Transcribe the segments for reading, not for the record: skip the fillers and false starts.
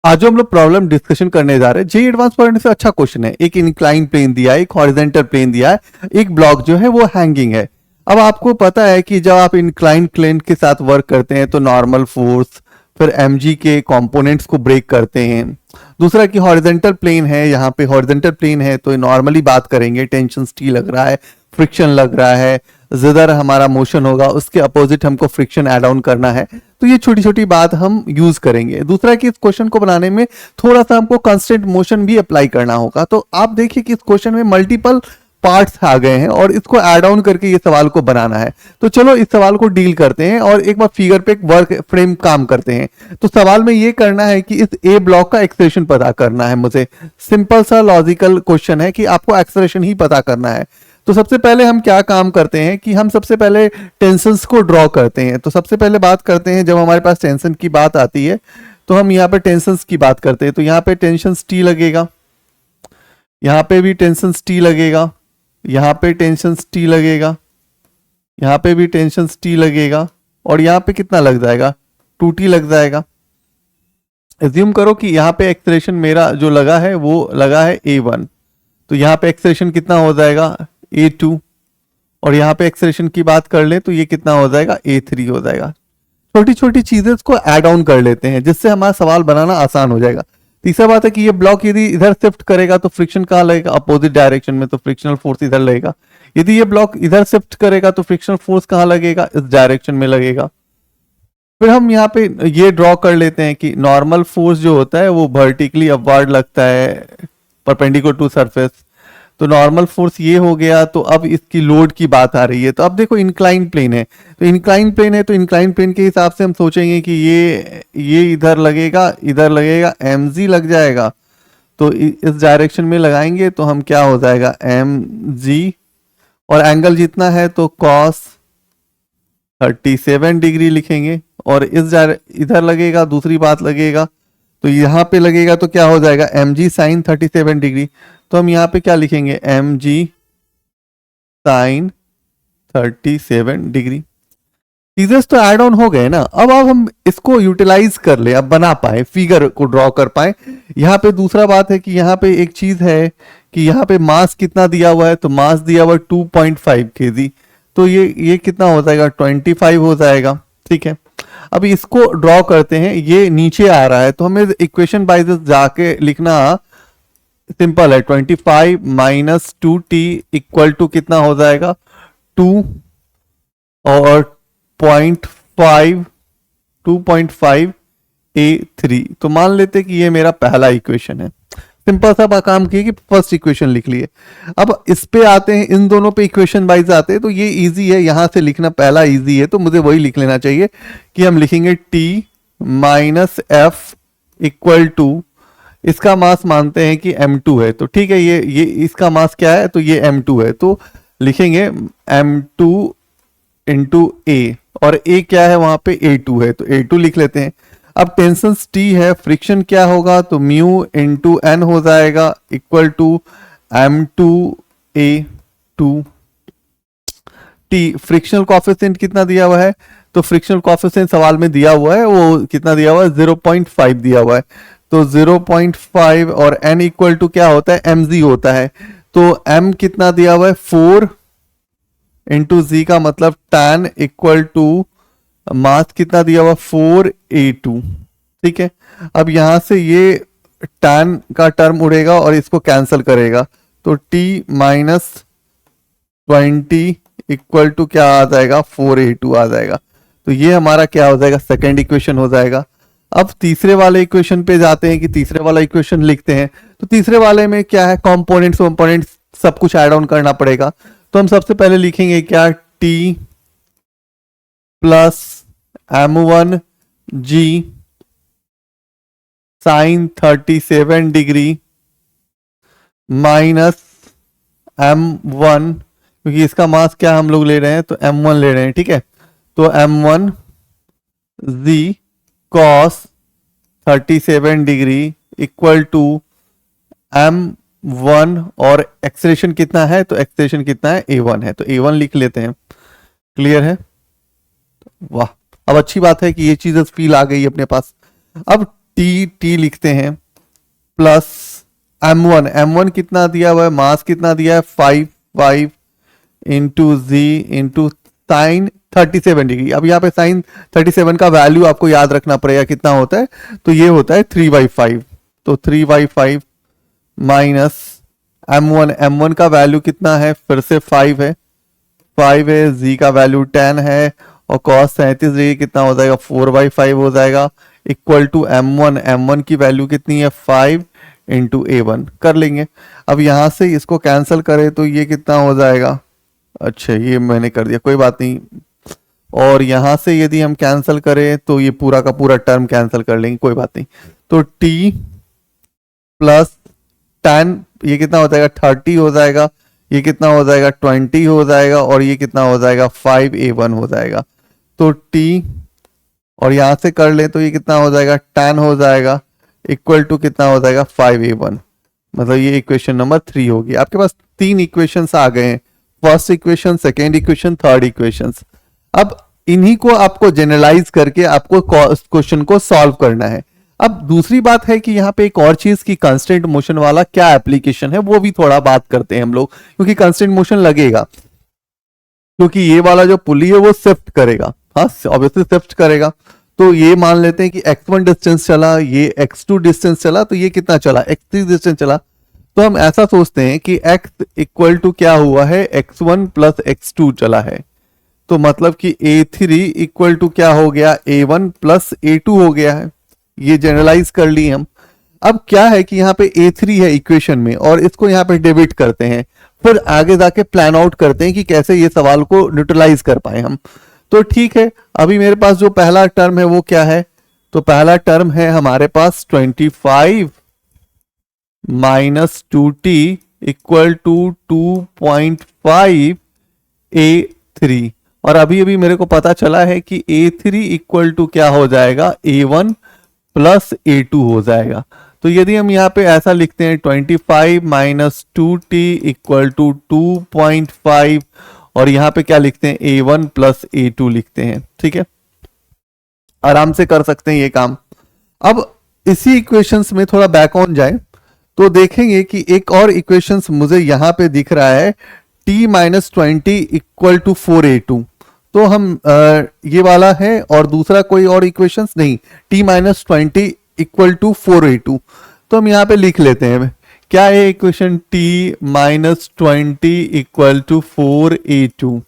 आज जो हम लोग प्रॉब्लम डिस्कशन करने जा रहे हैं, जेई एडवांस पढ़ने से अच्छा क्वेश्चन है। एक इंक्लाइन प्लेन दिया है, एक हॉरिजेंटल प्लेन दिया है, एक ब्लॉक जो है वो हैंगिंग है। अब आपको पता है कि जब आप इंक्लाइन प्लेन के साथ वर्क करते हैं तो नॉर्मल फोर्स, फिर mg के कंपोनेंट्स को ब्रेक करते हैं। दूसरा कि हॉरिजेंटल प्लेन है, यहाँ पे हॉरिजेंटल प्लेन है तो नॉर्मली बात करेंगे, टेंशन टी लग रहा है, फ्रिक्शन लग रहा है, जिधर हमारा मोशन होगा उसके अपोजिट हमको फ्रिक्शन ऐड ऑन करना है। तो ये छोटी छोटी बात हम यूज करेंगे। दूसरा कि इस क्वेश्चन को बनाने में थोड़ा सा हमको कांस्टेंट मोशन भी अप्लाई करना होगा। तो आप देखिए कि इस क्वेश्चन में मल्टीपल पार्ट्स आ गए हैं और इसको ऐड ऑन करके ये सवाल को बनाना है। तो चलो इस सवाल को डील करते हैं और एक बार फिगर पे एक वर्क फ्रेम काम करते हैं। तो सवाल में ये करना है कि इस ए ब्लॉक का एक्सप्रेशन पता करना है मुझे। सिंपल सा लॉजिकल क्वेश्चन है कि आपको एक्सप्रेशन ही पता करना है। तो सबसे पहले हम क्या काम करते हैं कि हम सबसे पहले टेंशंस को ड्रॉ करते हैं। तो सबसे पहले बात करते हैं, जब हमारे पास टेंशन की बात आती है तो हम यहाँ पे टेंशंस की बात करते हैं। तो यहाँ पे टेंशन टी लगेगा, यहाँ पे भी टेंशन टी लगेगा, यहाँ पे टेंशन टी लगेगा, यहाँ पे भी टेंशन टी लगेगा और यहाँ पे कितना लग जाएगा, 2t लग जाएगा। एज्यूम करो कि यहाँ पे एक्सप्रेशन मेरा जो लगा है वो लगा है a1, तो यहाँ पे एक्सप्रेशन कितना हो जाएगा a2 और यहाँ पे एक्सप्रेशन की बात कर ले तो ये कितना हो जाएगा a3 हो जाएगा। छोटी छोटी चीजें को ऐड ऑन कर लेते हैं जिससे हमारा सवाल बनाना आसान हो जाएगा। तीसरा बात है कि ये ब्लॉक यदि इधर शिफ्ट करेगा तो फ्रिक्शन कहाँ लगेगा, अपोजिट डायरेक्शन में, तो फ्रिक्शनल फोर्स इधर लगेगा। यदि ये ब्लॉक इधर शिफ्ट करेगा तो फ्रिक्शनल फोर्स कहाँ लगेगा, इस डायरेक्शन में लगेगा। फिर हम यहाँ पे ये ड्रॉ कर लेते हैं कि नॉर्मल फोर्स जो होता है वो वर्टिकली अपवर्ड लगता है परपेंडिकुलर टू सरफेस। तो नॉर्मल फोर्स ये हो गया। तो अब इसकी लोड की बात आ रही है। तो अब देखो इंक्लाइन प्लेन है, तो इंक्लाइन प्लेन है तो इंक्लाइन प्लेन के हिसाब से हम सोचेंगे कि ये इधर लगेगा, इधर लगेगा, mg लग जाएगा। तो इस डायरेक्शन में लगाएंगे तो हम क्या हो जाएगा mg, और एंगल जितना है तो cos 37 डिग्री लिखेंगे। और इधर लगेगा, दूसरी बात लगेगा तो यहाँ पे लगेगा तो क्या हो जाएगा mg साइन 37 डिग्री। तो हम यहाँ पे क्या लिखेंगे mg साइन 37 डिग्री। चीजें तो ऐड ऑन हो गए ना। अब हम इसको यूटिलाइज कर ले, अब बना पाए, फिगर को ड्रॉ कर पाए। यहाँ पे दूसरा बात है कि यहाँ पे एक चीज है कि यहाँ पे मास कितना दिया हुआ है, तो मास दिया हुआ है 2.5 kg। तो ये कितना हो जाएगा 25 हो जाएगा। ठीक है, अब इसको ड्रॉ करते हैं। ये नीचे आ रहा है तो हमें इक्वेशन वाइज जाके लिखना सिंपल है। 25 माइनस 2t इक्वल टू कितना हो जाएगा 2 और 0.5 2.5 a3। तो मान लेते कि ये मेरा पहला इक्वेशन है। सिंपल सा काम किए कि फर्स्ट इक्वेशन लिख लिए। अब इस पे आते हैं, इन दोनों पे इक्वेशन वाइज आते हैं। तो ये इजी है, यहां से लिखना पहला इजी है तो मुझे वही लिख लेना चाहिए कि हम लिखेंगे t minus f equal to, इसका मास मानते हैं कि m2 है। तो ठीक है, ये इसका मास क्या है, तो ये m2 है। तो लिखेंगे m2 इंटू a, और a क्या है वहां पे a2 है तो a2 लिख लेते हैं। अब टेंशन t है, फ्रिक्शन क्या होगा, तो म्यू इंटू n हो जाएगा equal to m2 a2 t। Frictional coefficient कितना दिया हुआ है, तो फ्रिक्शनल कोएफिशिएंट सवाल में दिया हुआ है, वो कितना दिया हुआ है 0.5 दिया हुआ है। तो 0.5 और n इक्वल टू क्या होता है mg होता है। तो m कितना दिया हुआ है 4 इंटू जी का मतलब tan इक्वल टू मास कितना दिया हुआ 4a2। ठीक है, अब यहां से ये tan का टर्म उड़ेगा और इसको कैंसिल करेगा। तो t माइनस 20 इक्वल टू क्या आ जाएगा 4a2 आ जाएगा। तो ये हमारा क्या हो जाएगा सेकेंड इक्वेशन हो जाएगा। अब तीसरे वाले इक्वेशन पे जाते हैं कि तीसरे वाला इक्वेशन लिखते हैं। तो तीसरे वाले में क्या है, कंपोनेंट्स सब कुछ ऐड ऑन करना पड़ेगा। तो हम सबसे पहले लिखेंगे क्या t plus m1g sine 37 degree minus m1, क्योंकि इसका मास क्या हम लोग ले रहे हैं तो m1 ले रहे हैं। ठीक है, तो m1 z cos 37 degree equal to m1, और एक्सप्रेशन कितना है, तो एक्सप्रेशन कितना है a1 है, तो a1 लिख लेते हैं। क्लियर है, वाह। अब अच्छी बात है कि ये चीज फील आ गई अपने पास। अब टी लिखते हैं प्लस m1 कितना दिया हुआ है, मास कितना दिया है 5 इंटू जी इंटू साइन 37 डिग्री। अब यहाँ पे साइन 37 का वैल्यू आपको याद रखना पड़ेगा कितना होता है, तो ये होता है 3/5। तो 3/5 माइनस m1 का वैल्यू कितना है, फिर से 5 है, जी का वैल्यू 10 है और cos 37 डिग्री कितना हो जाएगा 4/5 हो जाएगा, इक्वल टू m1 की वैल्यू कितनी है 5 इंटू A1 कर लेंगे। अब यहां से इसको कैंसिल करें तो ये कितना हो जाएगा, अच्छा ये मैंने कर दिया कोई बात नहीं, और यहां से यदि हम कैंसिल करें तो ये पूरा का पूरा टर्म कैंसिल कर लेंगे कोई बात नहीं। तो t प्लस 10 ये कितना हो जाएगा 30 हो जाएगा, ये कितना हो जाएगा 20 हो जाएगा और ये कितना हो जाएगा 5A1 हो जाएगा। तो t और यहां से कर ले तो ये कितना हो जाएगा 10 हो जाएगा, इक्वल टू कितना हो जाएगा 5A1। मतलब ये इक्वेशन नंबर 3 होगी। आपके पास 3 इक्वेशंस आ गए हैं, first equation, second equation, third equation. अब इन्हीं को आपको जनरलाइज करके आपको क्वेश्चन को सॉल्व करना है। अब दूसरी बात है कि यहाँ पे एक और चीज की कांस्टेंट मोशन वाला क्या एप्लीकेशन है वो भी थोड़ा बात करते हैं हम लोग, क्योंकि कांस्टेंट मोशन लगेगा, क्योंकि ये वाला जो पुली है वो शिफ्ट करेगा, हाँ ऑब्वियसली शिफ्ट करेगा। तो ये मान लेते हैं कि x1 डिस्टेंस चला, ये x2 डिस्टेंस चला, तो ये कितना चला x3 डिस्टेंस चला। तो हम ऐसा सोचते हैं कि x इक्वल टू क्या हुआ है x1 प्लस x2 चला है, तो मतलब कि A3 इक्वल टू क्या हो गया A1 प्लस A2 हो गया है। ये जनरलाइज कर ली हम। अब क्या है कि यहाँ पे A3 है इक्वेशन में और इसको यहाँ पे डेबिट करते हैं, फिर आगे जाके प्लान आउट करते हैं कि कैसे ये सवाल को न्यूट्रलाइज कर पाए हम। तो ठीक है, अभी मेरे पास जो पहला टर्म है वो क्या है, तो पहला टर्म है हमारे पास 25 minus 2t equal to 2.5 A3, और अभी अभी मेरे को पता चला है कि A3 इक्वल टू क्या हो जाएगा A1 प्लस A2 हो जाएगा। तो यदि हम यहाँ पे ऐसा लिखते हैं 25 माइनस 2t इक्वल टू 2.5 और यहाँ पे क्या लिखते हैं A1 प्लस A2 लिखते हैं, ठीक है, आराम से कर सकते हैं ये काम। अब इसी इक्वेशंस में थोड़ा बैक ऑन जाए तो देखेंगे कि एक और इक्वेशंस मुझे यहाँ पे दिख रहा है t minus 20 equal to 4A2। तो हम ये वाला है और दूसरा कोई और इक्वेशंस नहीं, t minus 20 equal to 4A2। तो हम यहाँ पे लिख लेते हैं क्या है equation t minus 20 equal to 4A2,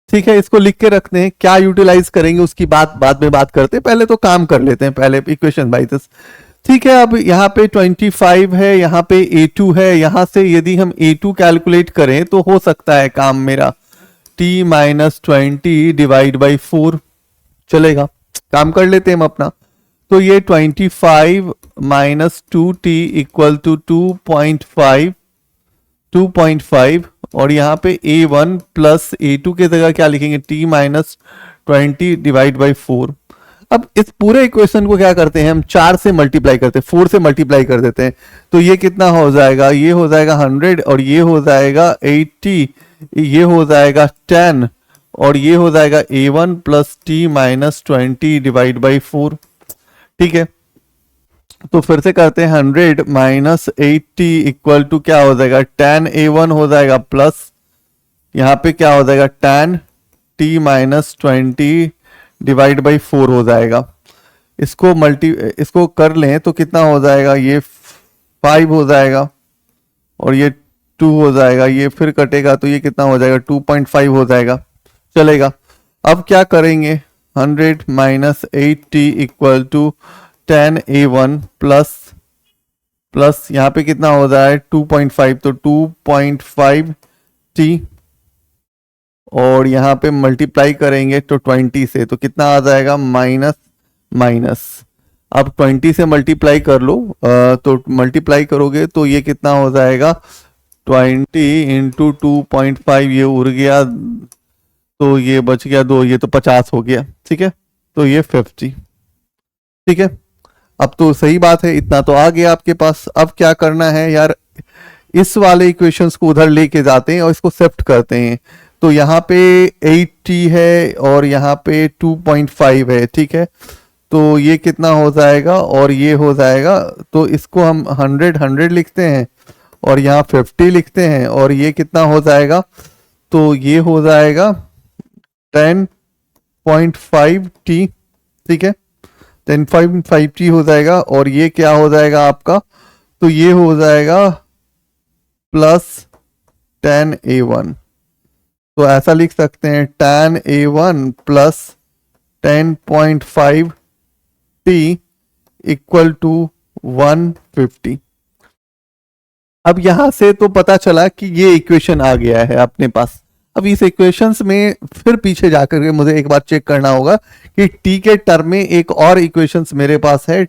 ठीक है, इसको लिख के रखते हैं। क्या यूटिलाइज करेंगे उसकी बात बाद में बात करते हैं, पहले तो काम कर लेते हैं पहले इक्वेशन बाई दिस, ठीक है। अब यहाँ पे 25 है, यहाँ पे A2 है, यहां से यदि हम A2 कैलकुलेट करें तो हो सकता है काम मेरा t माइनस 20 डिवाइड बाई 4 चलेगा, काम कर लेते हैं हम अपना। तो ये 25 माइनस 2t इक्वल टू 2.5 और यहाँ पे A1 प्लस A2 की जगह क्या लिखेंगे t माइनस 20 डिवाइड बाई 4। अब इस पूरे इक्वेशन को क्या करते हैं हम 4 से मल्टीप्लाई करते हैं, 4 से मल्टीप्लाई कर देते हैं। तो ये कितना हो जाएगा, ये हो जाएगा 100 और ये हो जाएगा 80, ये हो जाएगा 10 और ये हो जाएगा A1 plus t minus 20 divide by 4, ठीक है। तो फिर से करते हैं 100 माइनस 80 इक्वल टू क्या हो जाएगा 10 A1 हो जाएगा प्लस यहाँ पे क्या हो जाएगा 10 t माइनस 20 डिवाइड बाई 4 हो जाएगा। इसको कर लें तो कितना हो जाएगा, ये 5 हो जाएगा और ये 2 हो जाएगा, ये फिर कटेगा तो ये कितना हो जाएगा 2.5 हो जाएगा, चलेगा। अब क्या करेंगे 100 minus 80 equal to 10 A1 plus यहाँ पे कितना हो जाए 2.5 तो 2.5 t और यहाँ पे मल्टीप्लाई करेंगे तो 20 से तो कितना आ जाएगा माइनस। अब 20 से मल्टीप्लाई कर लो तो मल्टीप्लाई करोगे तो ये कितना हो जाएगा 20 इंटू 2.5, ये उड़ गया तो ये बच गया 2, ये तो 50 हो गया, ठीक है। तो ये 50, ठीक है। अब तो सही बात है, इतना तो आ गया आपके पास। अब क्या करना है यार, इस वाले इक्वेशंस को उधर लेके जाते हैं और इसको शिफ्ट करते हैं। तो यहाँ पे 80 है और यहाँ पे 2.5 है, ठीक है। तो ये कितना हो जाएगा और ये हो जाएगा, तो इसको हम 100 लिखते हैं और यहाँ 50 लिखते हैं और ये कितना हो जाएगा, तो ये हो जाएगा 10.5 t, ठीक है 10.5 t हो जाएगा। और ये क्या हो जाएगा आपका, तो ये हो जाएगा प्लस tan a1। तो ऐसा लिख सकते हैं tan a1 plus 10.5 t equal to 150। अब यहां से तो पता चला कि ये इक्वेशन आ गया है अपने पास। अब इस इक्वेशंस में फिर पीछे जाकर के मुझे एक बार चेक करना होगा कि t के टर्म में एक और इक्वेशंस मेरे पास है,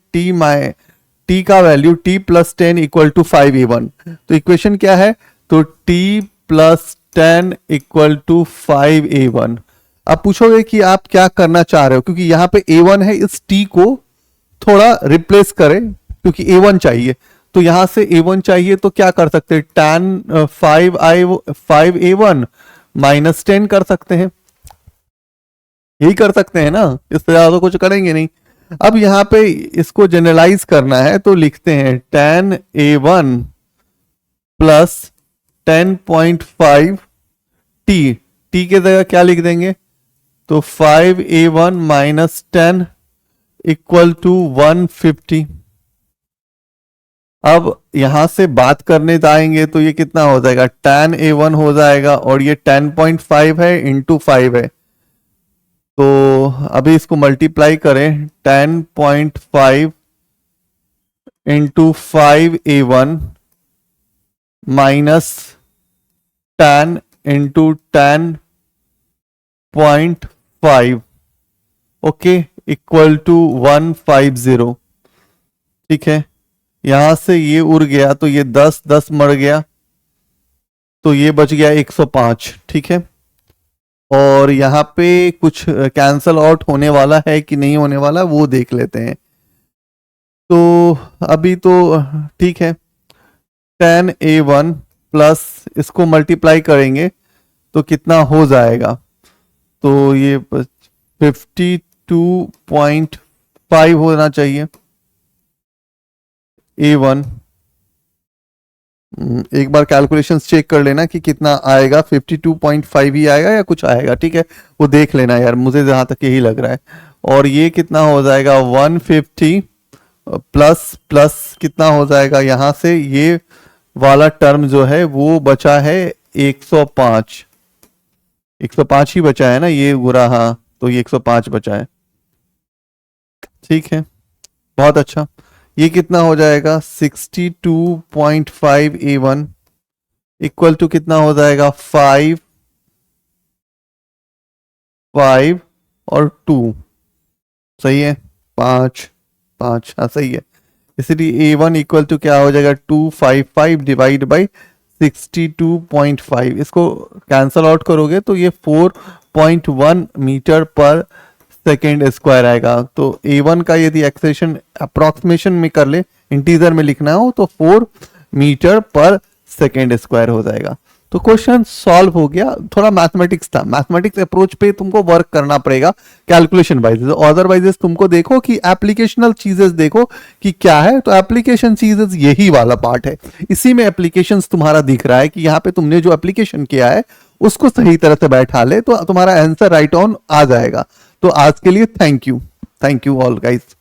t का value t plus 10 equal to 5a1। तो इक्वेशन क्या है, तो t plus 10 equal to 5a1। अब पूछोगे कि आप क्या करना चाह रहे हो, क्योंकि यहाँ पे a1 है, इस t को थोड़ा रिप्लेस करें क्योंकि a1 चाहिए। तो यहां से a1 चाहिए तो क्या कर सकते हैं, tan 5a1 माइनस 10 कर सकते हैं, यही कर सकते हैं ना, इससे ज्यादा कुछ करेंगे नहीं। अब यहाँ पे इसको जनरलाइज करना है तो लिखते हैं tan a1 प्लस 10.5 t के जगह क्या लिख देंगे, तो 5a1 माइनस 10 इक्वल टू 150। अब यहां से बात करने जाएंगे तो ये कितना हो जाएगा, tan a1 हो जाएगा और ये 10.5 है इंटू 5 है, तो अभी इसको मल्टीप्लाई करें, 10.5 into 5a1 minus 10 into 10.5 okay equal to 150। ठीक है, यहां से ये उड़ गया तो ये 10 मर गया, तो ये बच गया 105। ठीक है, और यहाँ पे कुछ कैंसल आउट होने वाला है कि नहीं होने वाला वो देख लेते हैं। तो अभी तो ठीक है, tan a1 प्लस इसको मल्टीप्लाई करेंगे तो कितना हो जाएगा, तो ये 52.5 होना चाहिए a1। एक बार कैलकुलेशंस चेक कर लेना कि कितना आएगा, 52.5 ही आएगा या कुछ आएगा, ठीक है वो देख लेना यार, मुझे जहां तक यही लग रहा है। और ये कितना हो जाएगा 150 प्लस प्लस कितना हो जाएगा, यहां से ये वाला टर्म जो है वो बचा है 105 ही बचा है ना, ये बुरा, हाँ तो ये 105 बचा है। ठीक है, बहुत अच्छा। ये कितना हो जाएगा 62.5 a1 इक्वल टू कितना हो जाएगा 5 और 2, सही है 5 हाँ सही है। इसलिए a1 इक्वल टू क्या हो जाएगा 255 डिवाइड बाई 62.5। इसको कैंसल आउट करोगे तो ये 4.1 मीटर पर सेकेंड स्क्वायर आएगा। तो a1 का यदि एक्सप्रेशन अप्रोक्सीमेशन में कर ले, इंटीजर में लिखना हो तो 4 मीटर पर सेकेंड स्क्वायर हो जाएगा। तो क्वेश्चन सॉल्व हो गया। थोड़ा मैथमेटिक्स था, मैथमेटिक्स अप्रोच पे तुमको वर्क करना पड़ेगा कैलकुलेशन वाइज, अदरवाइज तुमको देखो कि एप्लीकेशनल चीजेस देखो कि क्या है, तो एप्लीकेशन चीजेस यही वाला पार्ट है, इसी में एप्लीकेशंस तुम्हारा दिख रहा है कि यहाँ पे तुमने जो एप्लीकेशन किया है उसको सही तरह से बैठा ले तो तुम्हारा आंसर राइट ऑन आ जाएगा। तो आज के लिए थैंक यू ऑल गाइस।